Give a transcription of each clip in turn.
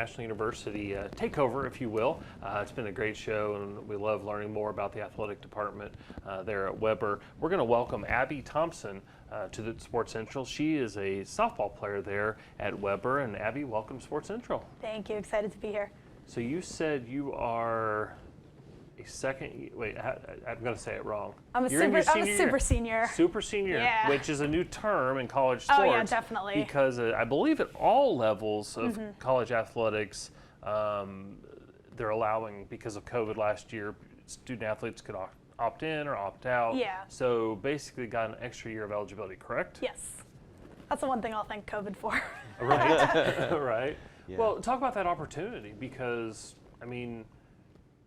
National University takeover, if you will. It's been a great show, and we love learning more about the athletic department there at Weber. We're going to welcome Abby Thompson to the Sports Central. She is a softball player there at Weber. And Abby, welcome to Sports Central. Thank you. Excited to be here. So you said you are a second, wait, I'm going to say it wrong. I'm a super senior. Super senior, yeah. Which is a new term in college sports. Oh, yeah, definitely. Because I believe at all levels of college athletics, they're allowing, because of COVID last year, student athletes could opt in or opt out. Yeah. So basically got an extra year of eligibility, correct? Yes. That's the one thing I'll thank COVID for. Right, right. Yeah. Well, talk about that opportunity, because, I mean,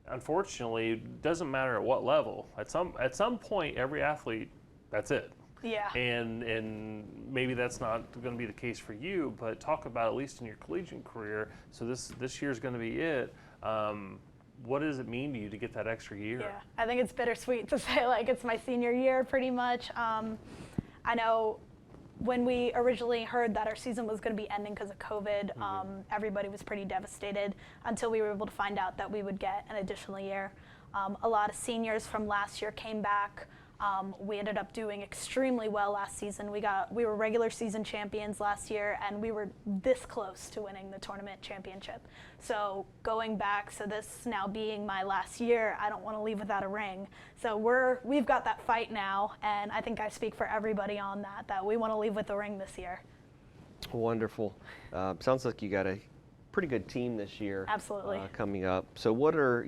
unfortunately, it doesn't matter at what level. At some point, every athlete, that's it. Yeah. And maybe that's not going to be the case for you, but talk about, at least in your collegiate career, so this year's going to be it. What does it mean to you to get that extra year? Yeah, I think it's bittersweet to say, like, it's my senior year pretty much. I know when we originally heard that our season was going to be ending because of COVID, everybody was pretty devastated until we were able to find out that we would get an additional year. A lot of seniors from last year came back. We ended up doing extremely well last season. We were regular season champions last year, and we were this close to winning the tournament championship. So going back, so this now being my last year, I don't want to leave without a ring. So we've got that fight now, and I think I speak for everybody on that we want to leave with a ring this year. Wonderful. Sounds like you got a pretty good team this year. Absolutely. Coming up. So what are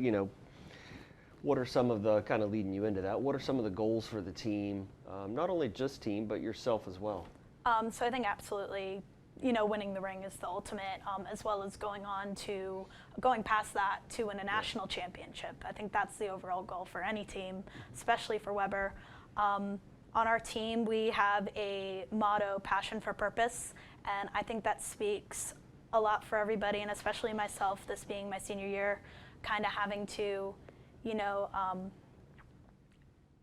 some of the, kind of leading you into that, what are some of the goals for the team, not only just team, but yourself as well? So I think absolutely, winning the ring is the ultimate, as well as going past that to win a national championship. I think that's the overall goal for any team, especially for Weber. On our team, we have a motto, passion for purpose, and I think that speaks a lot for everybody, and especially myself, this being my senior year, kind of having to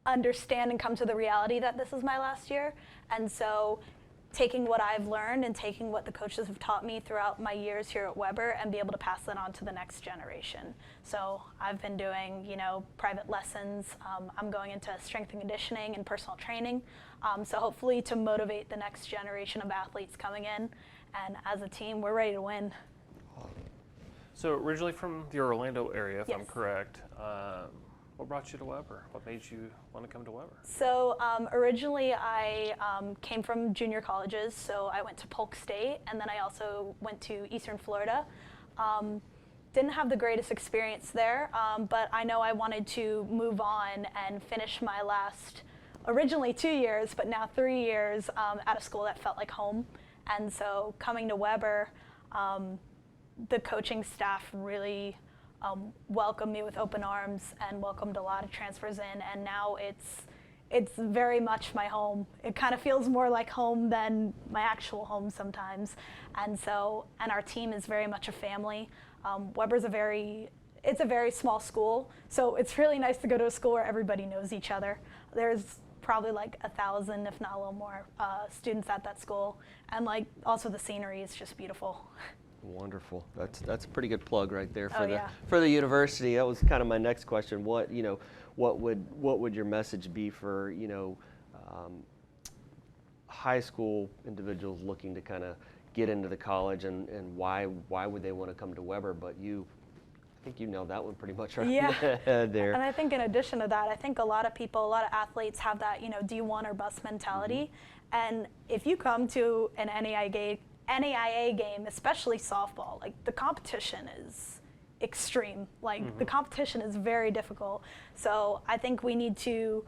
understand and come to the reality that this is my last year. And so taking what I've learned and taking what the coaches have taught me throughout my years here at Weber and be able to pass that on to the next generation. So I've been doing, private lessons. I'm going into strength and conditioning and personal training. So hopefully to motivate the next generation of athletes coming in. And as a team, we're ready to win. So originally from the Orlando area, if Yes. I'm correct, what brought you to Weber? What made you want to come to Weber? So originally I came from junior colleges, so I went to Polk State, and then I also went to Eastern Florida. Didn't have the greatest experience there, but I know I wanted to move on and finish my last, originally 2 years, but now 3 years at a school that felt like home. And so coming to Weber, the coaching staff really welcomed me with open arms and welcomed a lot of transfers in, and now it's very much my home. It kind of feels more like home than my actual home sometimes. And our team is very much a family. Weber's a very small school, so it's really nice to go to a school where everybody knows each other. There's probably like 1,000, if not a little more, students at that school, and also the scenery is just beautiful. Wonderful. That's a pretty good plug right there for yeah. for the university. That was kind of my next question. What would your message be for high school individuals looking to kind of get into the college, and why would they want to come to Weber? But I think you nailed that one pretty much right there. And I think in addition to that, I think a lot of athletes have that D1 or bust mentality, and if you come to an NAIA game, especially softball, the competition is extreme. The competition is very difficult. So I think we need to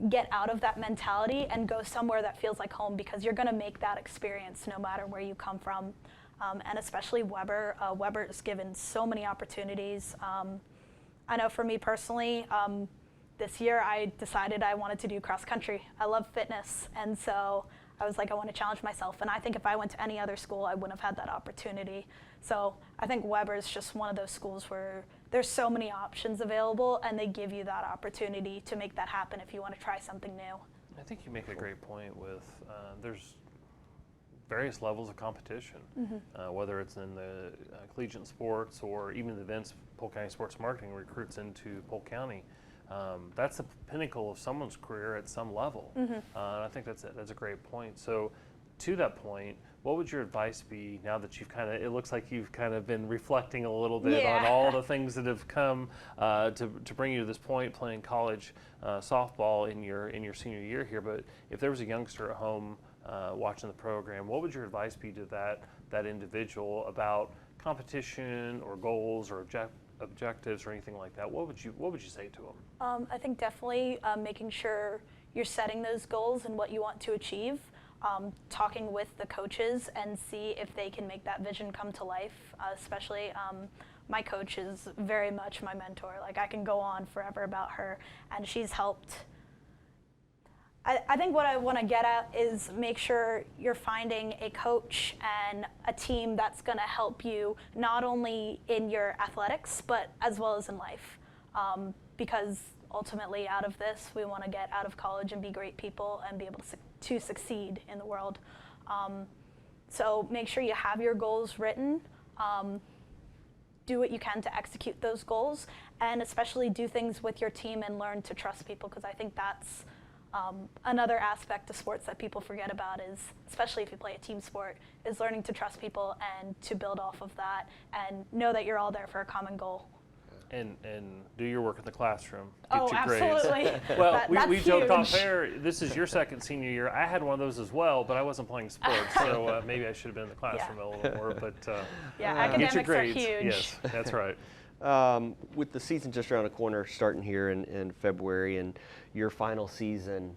get out of that mentality and go somewhere that feels like home, because you're going to make that experience no matter where you come from. And especially Weber. Weber's given so many opportunities. I know for me personally, this year I decided I wanted to do cross country. I love fitness, and so I was like, I want to challenge myself. And I think if I went to any other school, I wouldn't have had that opportunity. So I think Weber's just one of those schools where there's so many options available, and they give you that opportunity to make that happen if you want to try something new. I think you make a great point with various levels of competition, whether it's in the collegiate sports or even the events Polk County Sports Marketing recruits into Polk County. That's the pinnacle of someone's career at some level. And I think that's a great point. So to that point, what would your advice be now that it looks like you've kind of been reflecting a little bit on all the things that have come to bring you to this point, playing college softball in your senior year here. But if there was a youngster at home watching the program, what would your advice be to that individual about competition or goals or objectives or anything like that? What would you say to them? I think definitely making sure you're setting those goals and what you want to achieve. Talking with the coaches and see if they can make that vision come to life. Especially, my coach is very much my mentor. Like, I can go on forever about her, and she's helped. I think what I want to get at is make sure you're finding a coach and a team that's going to help you not only in your athletics, but as well as in life. Because ultimately, out of this, we want to get out of college and be great people and be able to succeed in the world. So make sure you have your goals written. Do what you can to execute those goals, and especially do things with your team and learn to trust people, because I think that's another aspect of sports that people forget about, is, especially if you play a team sport, is learning to trust people and to build off of that and know that you're all there for a common goal. And do your work in the classroom. Oh, absolutely. Well, we joked off huge. air, this is your second senior year. I had one of those as well, but I wasn't playing sports, so maybe I should have been in the classroom a little more. But academics get your grades. are huge. Yes, that's right. With the season just around the corner, starting here in February, and your final season,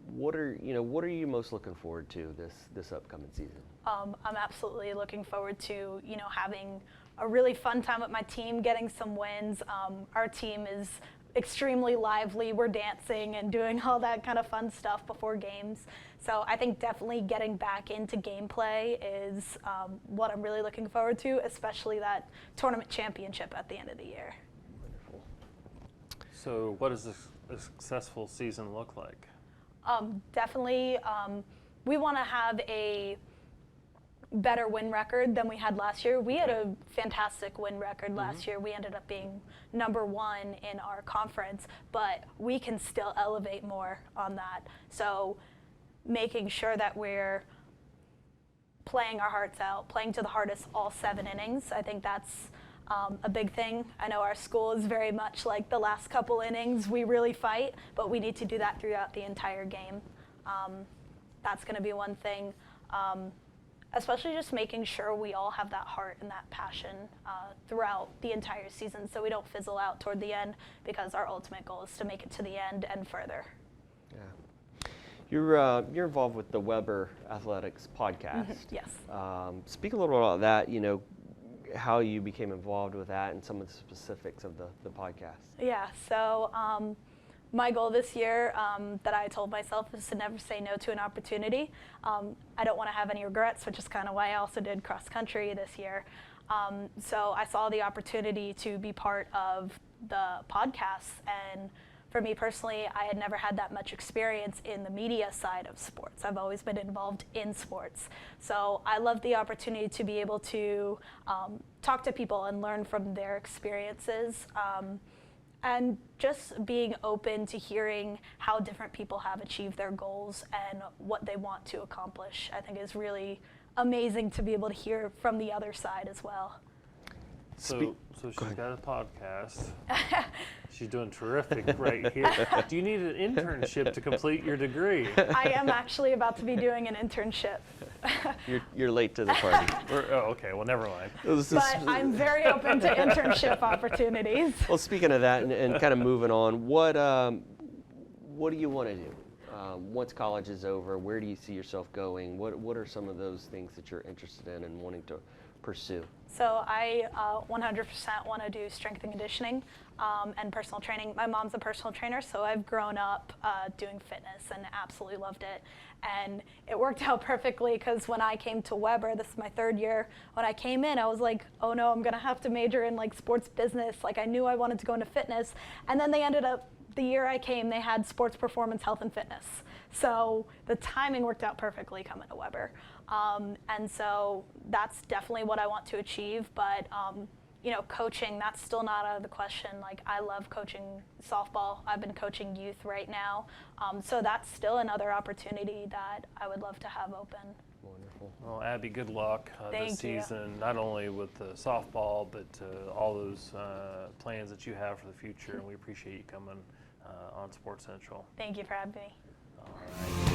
what are you most looking forward to this upcoming season? I'm absolutely looking forward to having a really fun time with my team, getting some wins. Our team is extremely lively. We're dancing and doing all that kind of fun stuff before games. So I think definitely getting back into gameplay is what I'm really looking forward to, especially that tournament championship at the end of the year. Wonderful. So what does a successful season look like? Definitely, we want to have a better win record than we had last year. We had a fantastic win record last year. We ended up being #1 in our conference, but we can still elevate more on that. So making sure that we're playing our hearts out, playing to the hardest all 7 innings, I think that's a big thing. I know our school is very much like the last couple innings, we really fight, but we need to do that throughout the entire game. That's going to be one thing. Especially just making sure we all have that heart and that passion throughout the entire season, so we don't fizzle out toward the end, because our ultimate goal is to make it to the end and further. Yeah. You're involved with the Weber Athletics podcast. Yes. Speak a little about that, how you became involved with that and some of the specifics of the podcast. Yeah, so my goal this year that I told myself is to never say no to an opportunity. I don't want to have any regrets, which is kind of why I also did cross country this year. So I saw the opportunity to be part of the podcast, and for me personally, I had never had that much experience in the media side of sports. I've always been involved in sports. So I love the opportunity to be able to talk to people and learn from their experiences. And just being open to hearing how different people have achieved their goals and what they want to accomplish, I think is really amazing to be able to hear from the other side as well. So she's got a podcast. She's doing terrific right here. Do you need an internship to complete your degree? I am actually about to be doing an internship. You're late to the party. Okay, well, never mind. But I'm very open to internship opportunities. Well, speaking of that and kind of moving on, what do you want to do? Once college is over, where do you see yourself going? What are some of those things that you're interested in and wanting to pursue? So I 100% want to do strength and conditioning and personal training. My mom's a personal trainer, so I've grown up doing fitness and absolutely loved it. And it worked out perfectly, because when I came to Weber, this is my 3rd year, when I came in, I was like, oh no, I'm going to have to major in like sports business. Like, I knew I wanted to go into fitness. And then they ended up, the year I came, they had sports performance, health, and fitness. So the timing worked out perfectly coming to Weber. And so that's definitely what I want to achieve. But you know, coaching, that's still not out of the question. Like, I love coaching softball. I've been coaching youth right now. So that's still another opportunity that I would love to have open. Wonderful. Well, Abby, good luck this Thank you. season, not only with the softball, but all those plans that you have for the future. And we appreciate you coming on Sports Central. Thank you for having me. All right.